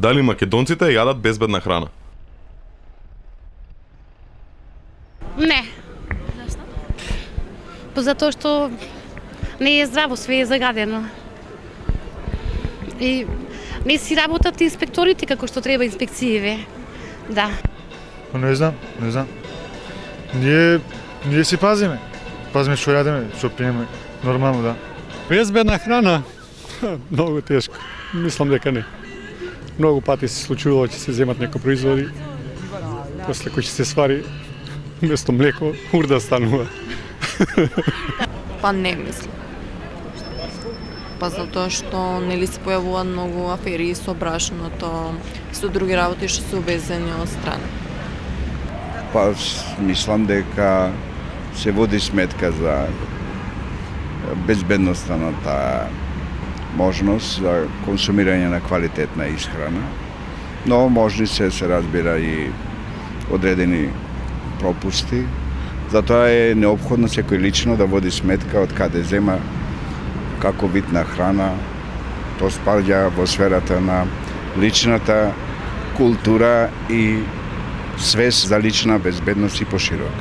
Дали македонците јадат безбедна храна? Не. Зашто? Па затоа што не е здраво, све е загадено. И не си работат инспекторите како што треба инспекцијеве. Да. Не знам. Ние си пазиме. Пазиме што јадеме, што пиеме. Нормално, да. Безбедна храна? Многу тешко. Мислам дека не. Многу пати се случувало ќе се земат некои производи, после кој ќе се свари место млеко, урда станува. Па не мислам. Па затоа што нели се појавуваат многу афери со брашното, со други работи што се увезени од страна. Па мислам дека се води сметка за безбедноста на таа можност за консумирање на квалитетна исхрана, но можни се разбира и одредени пропусти. Затоа е неопходно секој лично да води сметка од каде зема како вид на храна. Тоа спаѓа во сферата на личната култура и свест за лична безбедност и поширок.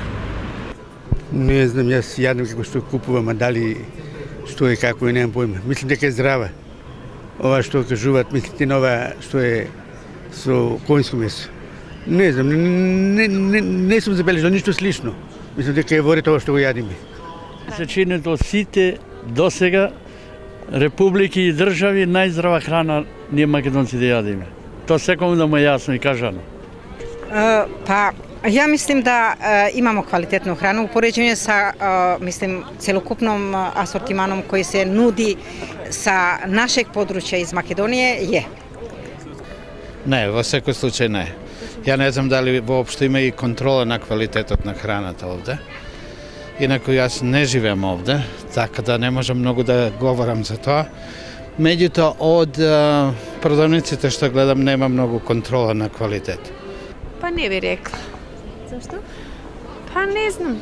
Не знам, јас јадам како што купувам, а дали што е како и немам појма. Мислам дека е здрава. Ова што кажуваат, мислите на ова што е со конјско месо. Не знам, не сум забележал ништо слично. Мислам дека е ворите ова што го јадиме. Се чини до сите досега републики и држави најздрава храна ние македонци да јадиме. Тоа секому да му е јасно и кажано. Па, ја мислим да имамо квалитетну храна, упореđење sa, мислим, целокупном асортиманом кој се нуди sa нашeg подручја из Македонија е. Не, во секој случај не. Ја не знам дали воопшто има и контрола на квалитетот на храната овде. Инаку јас не живеам овде, така да не можам многу да говорам за тоа. Меѓутоа, од продавниците што гледам нема многу контрола на квалитет. Па не би рекла. Зашто? Па не знам.